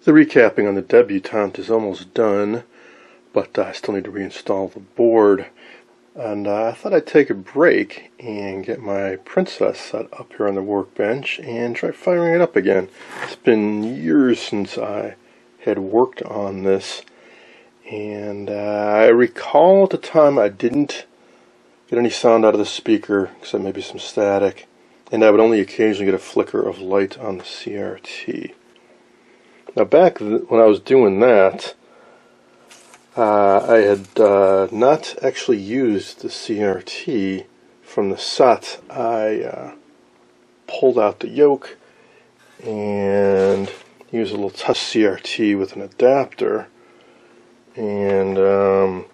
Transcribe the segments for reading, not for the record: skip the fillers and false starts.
The recapping on the debutante is almost done, but I still need to reinstall the board. And I thought I'd take a break and get my Princess set up here on the workbench and try firing it up again. It's been years since I had worked on this, and I recall at the time I didn't get any sound out of the speaker except maybe some static, and I would only occasionally get a flicker of light on the CRT. Now back when I was doing that, I had not actually used the CRT from the set. I pulled out the yoke and used a little test CRT with an adapter, and in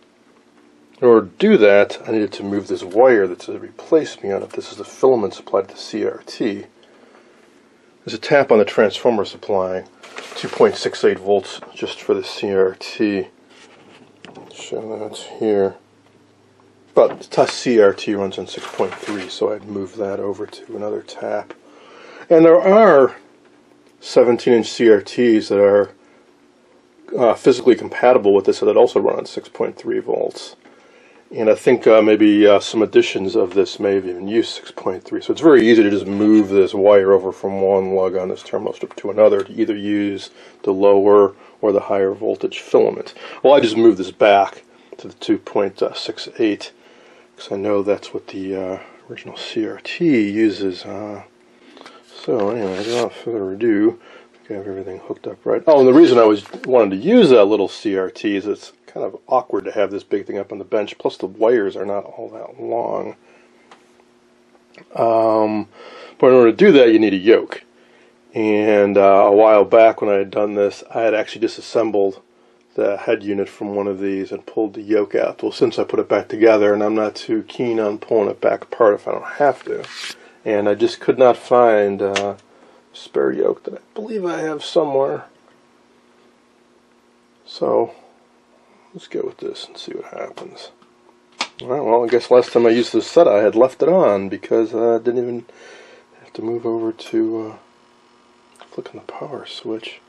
order to do that I needed to move this wire that's a replacement on it. This is the filament supplied to the CRT. There's a tap on the transformer supplying 2.68 volts just for the CRT. Show that here. But the test CRT runs on 6.3, so I'd move that over to another tap. And there are 17-inch CRTs that are physically compatible with this that also run on 6.3 volts. And I think maybe some editions of this may have even used 6.3. So it's very easy to just move this wire over from one lug on this terminal strip to another to either use the lower or the higher voltage filament. Well, I just moved this back to the 2.68 because I know that's what the original CRT uses. So anyway, without further ado, I have everything hooked up right. Oh, and the reason I wanted to use that little CRT is it's kind of awkward to have this big thing up on the bench, plus the wires are not all that long. But in order to do that you need a yoke, and a while back when I had done this I had actually disassembled the head unit from one of these and pulled the yoke out. Well, since I put it back together, and I'm not too keen on pulling it back apart if I don't have to, and I just could not find spare yoke that I believe I have somewhere. So let's go with this and see what happens. Alright, well, I guess last time I used this set I had left it on because I didn't even have to move over to click on the power switch.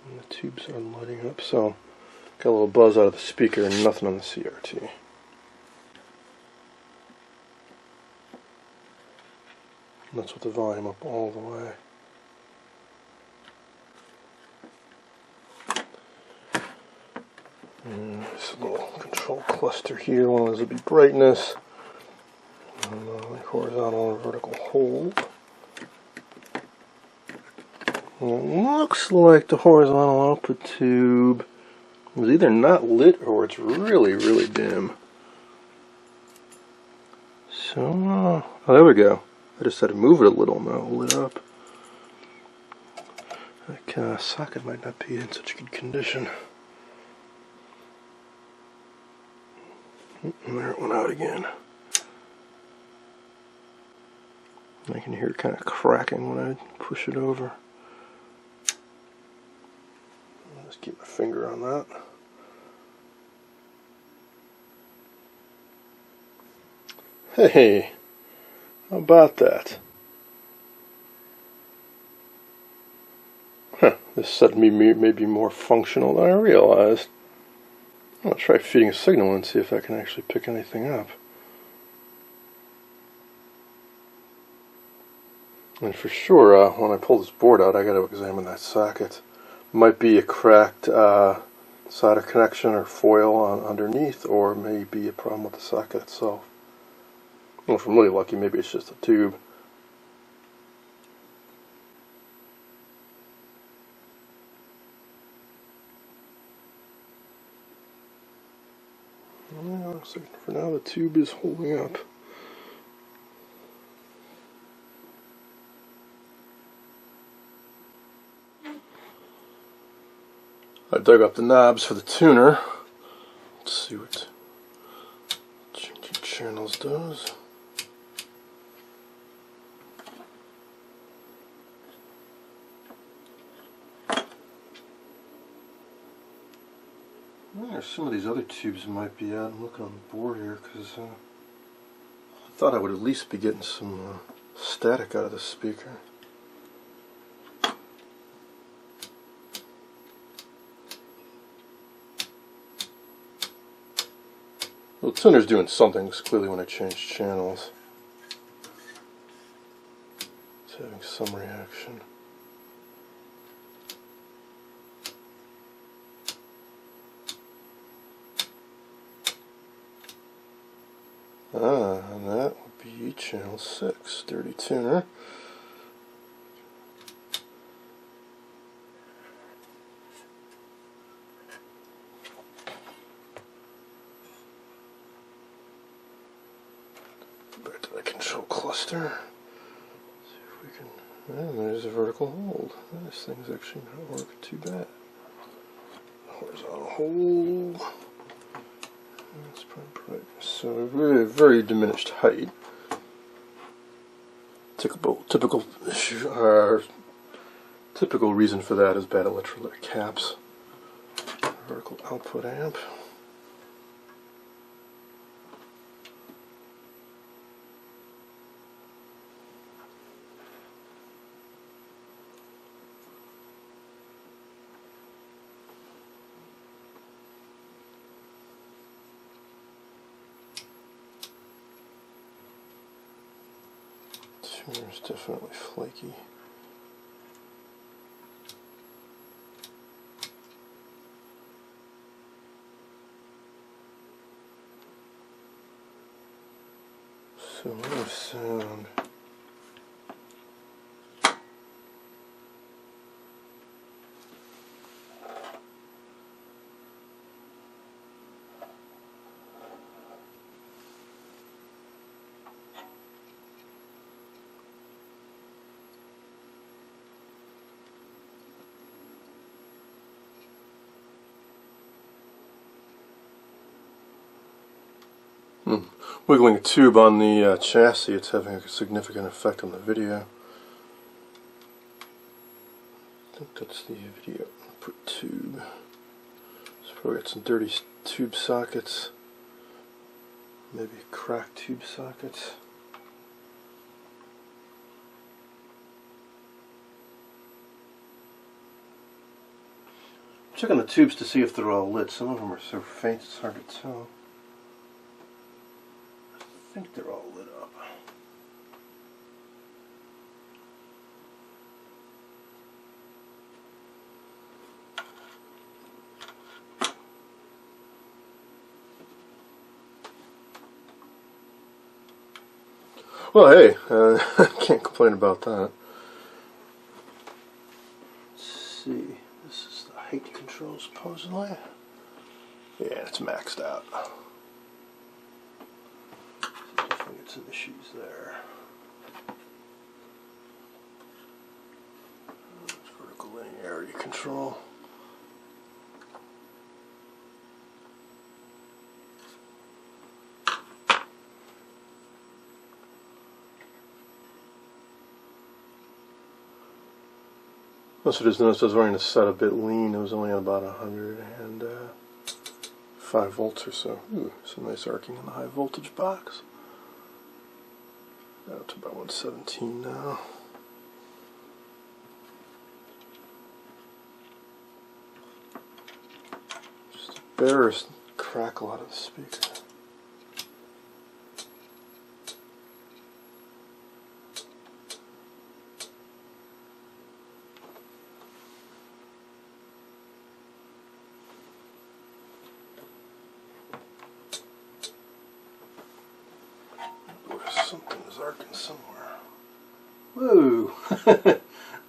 And the tubes are lighting up, so got a little buzz out of the speaker and nothing on the CRT. And that's with the volume up all the way. And this little control cluster here, one of those would be brightness, and horizontal and vertical hold. And it looks like the horizontal output tube is either not lit or it's really, really dim. So, oh, there we go. I just had to move it a little, now it lit up. That socket might not be in such good condition. And there it went out again. I can hear it kind of cracking when I push it over. I'll just keep my finger on that. Hey, how about that? Huh, this set may be more functional than I realized. I'll try feeding a signal and see if I can actually pick anything up. And for sure, when I pull this board out, I got to examine that socket. Might be a cracked solder connection or foil underneath, or maybe a problem with the socket itself. Well, if I'm really lucky, maybe it's just a tube. Well, so for now, the tube is holding up. I dug up the knobs for the tuner. Let's see what changing channels does. There's some of these other tubes might be out. I'm looking on the board here because I thought I would at least be getting some static out of the speaker. Well, the tuner's doing something clearly when I change channels. It's having some reaction. And that would be channel 6, dirty tuner. Back to the control cluster. See if we can. And there's a vertical hold. This thing's actually not working too bad. Horizontal hold. That's probably right. So very diminished height. Typical issue. Typical reason for that is bad electrolytic caps. Vertical output amp. Tuner's definitely flaky. Similar sound. Wiggling a tube on the chassis, it's having a significant effect on the video. I think that's the video input tube. It's probably got some dirty tube sockets, maybe cracked tube sockets. Check on the tubes to see if they're all lit. Some of them are so faint it's hard to tell. I think they're all lit up. Well, hey, can't complain about that. Let's see, this is the height control supposedly. Yeah, it's maxed out. Definitely get some issues there. There's vertical linearity control. Also just noticed I was running the set a bit lean. It was only at about 105 volts or so. Ooh, some nice arcing in the high voltage box. Up to about 117 now. Just a barest crackle out of the speaker. Something is arcing somewhere. Whoa!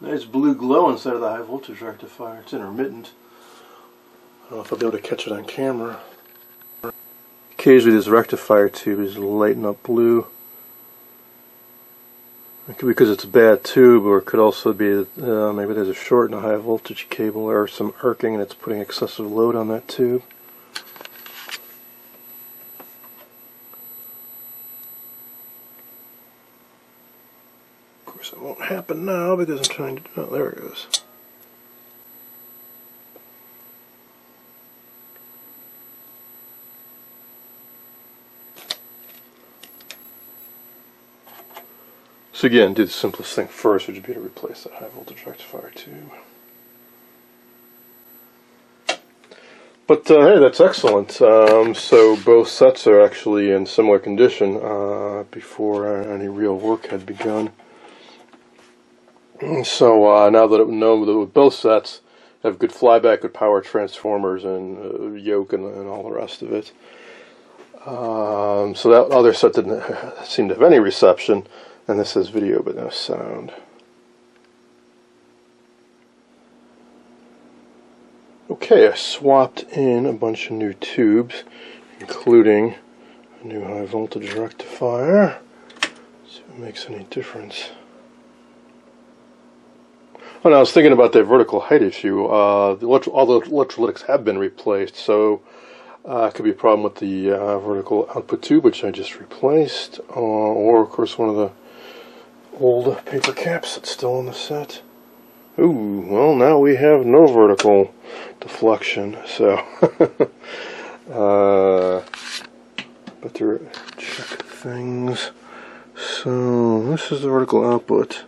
Nice blue glow inside of the high voltage rectifier. It's intermittent. I don't know if I'll be able to catch it on camera. Occasionally this rectifier tube is lighting up blue. It could be because it's a bad tube, or it could also be maybe there's a short in a high voltage cable or some arcing and it's putting excessive load on that tube. Of course, it won't happen now because I'm trying to. Oh, there it goes. So again, do the simplest thing first, which would be to replace that high voltage rectifier tube. But hey, that's excellent. So both sets are actually in similar condition before any real work had begun. So now that we know that both sets have good flyback, good power transformers, and yoke, and all the rest of it. So that other set didn't seem to have any reception, and this has video but no sound. Okay, I swapped in a bunch of new tubes, including a new high voltage rectifier. Let's see if it makes any difference. Oh, no, I was thinking about the vertical height issue. All the electrolytics have been replaced, so it could be a problem with the vertical output tube, which I just replaced, or of course one of the old paper caps that's still in the set. Ooh, well, now we have no vertical deflection, so better check things. So this is the vertical output.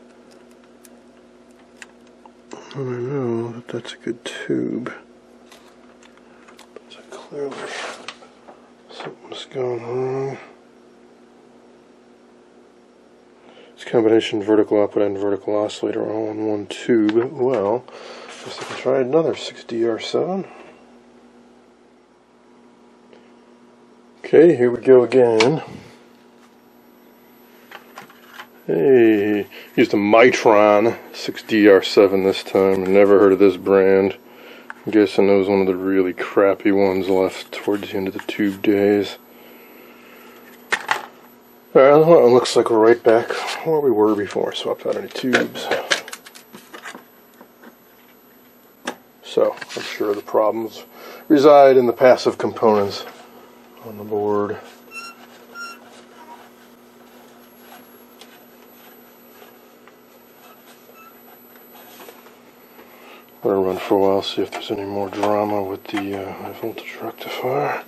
I know that that's a good tube, but clearly something's going wrong. This combination vertical output and vertical oscillator all in one tube. Well, I guess I can try another 6DR7. Okay, here we go again. Hey, used a Mitron 6DR7 this time. Never heard of this brand. I'm guessing it was one of the really crappy ones left towards the end of the tube days. Alright, well, it looks like we're right back where we were before I swapped out any tubes. So, I'm sure the problems reside in the passive components on the board. I'm going to run for a while, see if there's any more drama with the high voltage rectifier.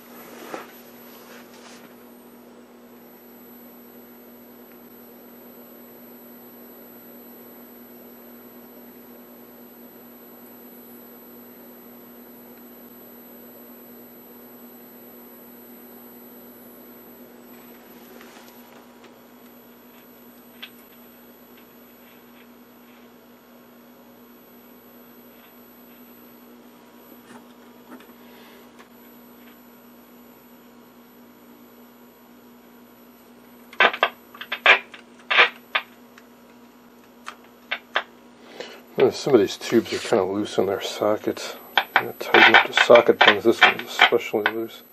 Some of these tubes are kind of loose in their sockets. I'm going to tighten up the socket pins. This one is especially loose.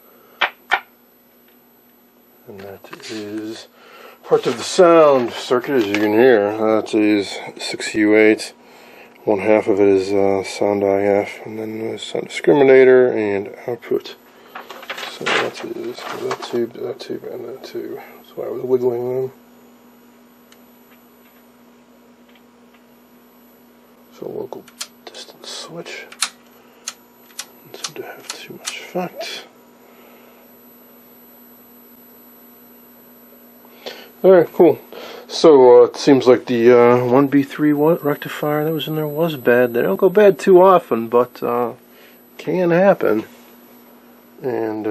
And that is part of the sound circuit, as you can hear. That is 6U8. One half of it is sound IF, and then sound discriminator and output. So that is that tube, and that tube. That's why I was wiggling them. So local distance switch. Doesn't seem to have too much effect. Alright, cool. So it seems like the 1B3 rectifier that was in there was bad. They don't go bad too often, but can happen. And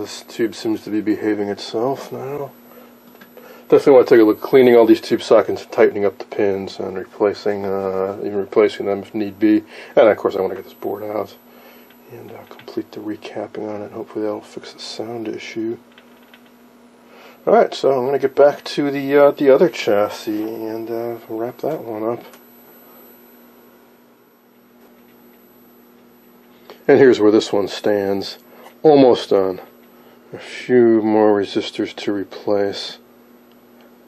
this tube seems to be behaving itself now. Definitely want to take a look, cleaning all these tube sockets and tightening up the pins and replacing, even replacing them if need be. And of course I want to get this board out and complete the recapping on it. Hopefully that'll fix the sound issue. Alright, so I'm going to get back to the other chassis and wrap that one up. And here's where this one stands. Almost done. A few more resistors to replace.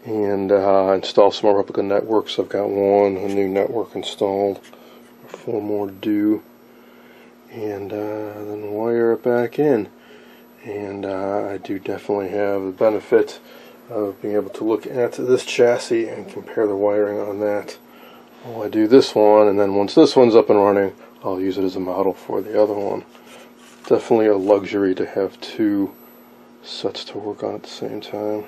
And install some more replica networks. I've got a new network installed. 4 more due. And then wire it back in. And I do definitely have the benefit of being able to look at this chassis and compare the wiring on that. Well, I do this one, and then once this one's up and running, I'll use it as a model for the other one. Definitely a luxury to have 2 sets to work on at the same time.